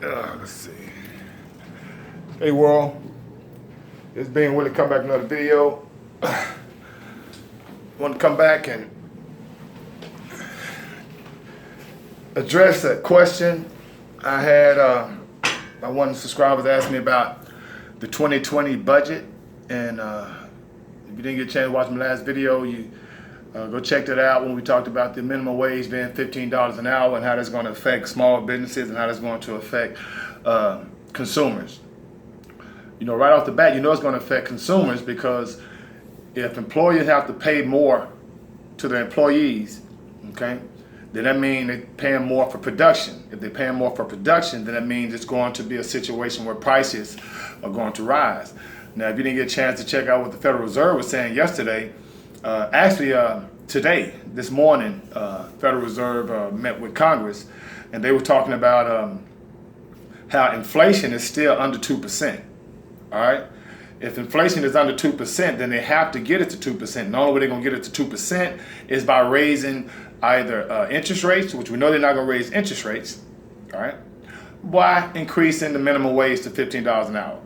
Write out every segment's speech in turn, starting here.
Let's see. Hey world, it's being Willie. Come back another video. Want to come back and address a question I had. One of the subscribers asked me about the 2020 budget, and if you didn't get a chance to watch my last video, you go check that out when we talked about the minimum wage being $15 an hour and how that's going to affect small businesses and how that's going to affect consumers. You know, right off the bat, you know it's going to affect consumers because if employers have to pay more to their employees, okay, then that means they're paying more for production. If they're paying more for production, then that means it's going to be a situation where prices are going to rise. Now, if you didn't get a chance to check out what the Federal Reserve was saying yesterday, today, this morning, Federal Reserve met with Congress, and they were talking about how inflation is still under 2%. All right? If inflation is under 2%, then they have to get it to 2%. And the only way they're going to get it to 2% is by raising either interest rates, which we know they're not going to raise interest rates, all right, by increasing the minimum wage to $15 an hour.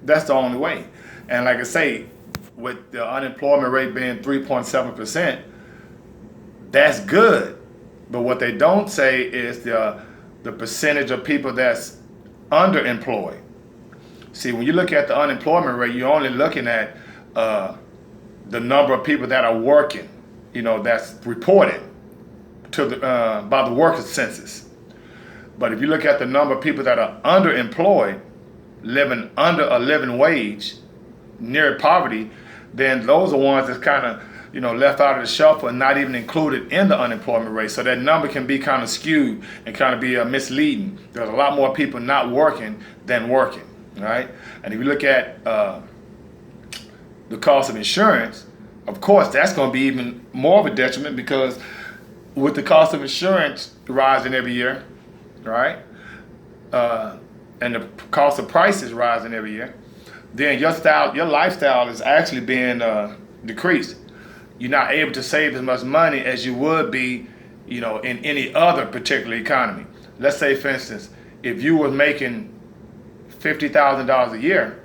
That's the only way. And like I say, with the unemployment rate being 3.7%, that's good. But what they don't say is the percentage of people that's underemployed. See, when you look at the unemployment rate, you're only looking at the number of people that are working, you know, that's reported to by the workers' census. But if you look at the number of people that are underemployed, living under a living wage, near poverty, then those are ones that's kind of, you know, left out of the shuffle and not even included in the unemployment rate. So that number can be kind of skewed and kind of be misleading. There's a lot more people not working than working, right? And if you look at the cost of insurance, of course, that's going to be even more of a detriment because with the cost of insurance rising every year, right, and the cost of prices rising every year, then your lifestyle is actually being decreased. You're not able to save as much money as you would be, you know, in any other particular economy. Let's say, for instance, if you were making $50,000 a year,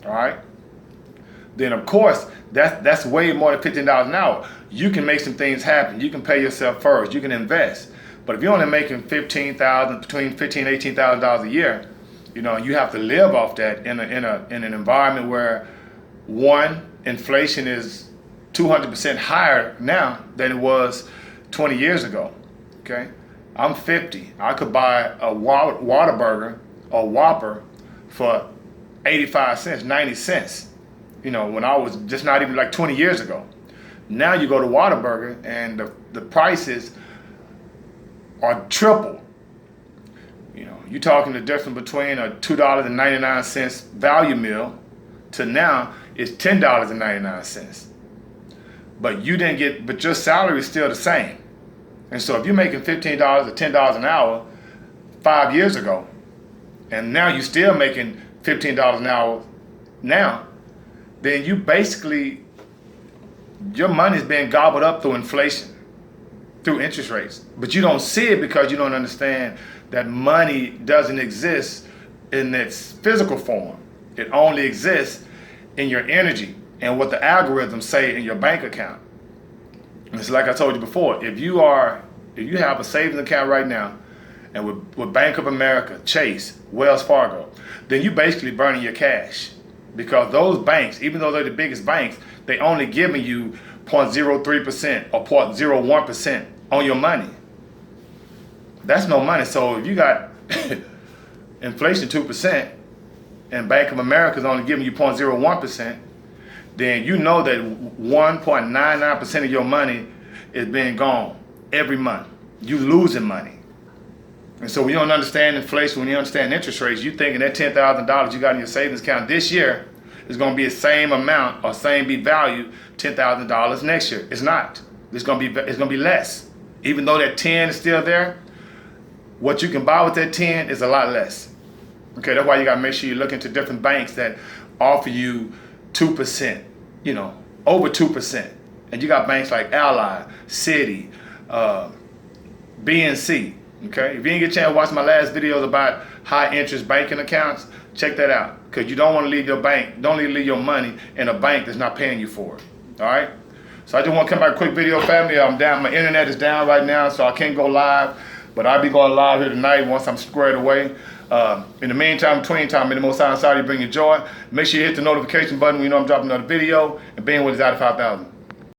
all right, then of course that's way more than $15 an hour. You can make some things happen. You can pay yourself first. You can invest. But if you're only making between $15,000 and $18,000 a year, you know, you have to live off that in an environment where one, inflation is 200% higher now than it was 20 years ago. Okay, I'm 50. I could buy a Whataburger or Whopper for 85 cents, 90 cents. You know, when I was just not even like 20 years ago. Now you go to Whataburger and the prices are triple. You know, you're talking the difference between a $2.99 value meal to now is $10.99. But your salary is still the same. And so if you're making $15 or $10 an hour 5 years ago, and now you're still making $15 an hour now, then you basically, your money is being gobbled up through inflation, through interest rates. But you don't see it because you don't understand that money doesn't exist in its physical form. It only exists in your energy and what the algorithms say in your bank account. And it's like I told you before, if you have a savings account right now, and with Bank of America, Chase, Wells Fargo, then you basically burning your cash. Because those banks, even though they're the biggest banks, they only giving you 0.03% or 0.01% on your money. That's no money. So if you got inflation 2% and Bank of America is only giving you 0.01%, then you know that 1.99% of your money is being gone every month. You losing money. And so when you don't understand inflation, when you understand interest rates, you're thinking that $10,000 you got in your savings account this year is going to be the same amount or be valued $10,000 next year. It's not. It's going to be less. Even though that 10 is still there, what you can buy with that 10 is a lot less. Okay, that's why you got to make sure you look into different banks that offer you 2%, you know, over 2%. And you got banks like Ally, Citi, BNC. Okay, if you didn't get a chance to watch my last videos about high interest banking accounts, check that out, because you don't want to leave your bank, don't leave your money in a bank that's not paying you for it. All right. So I just want to come back, a quick video, family. I'm down. My internet is down right now, so I can't go live. But I'll be going live here tonight once I'm squared away. In the meantime, between time, may the Most High inside you bring you joy. Make sure you hit the notification button when you know I'm dropping another video. And being with us out of 5,000.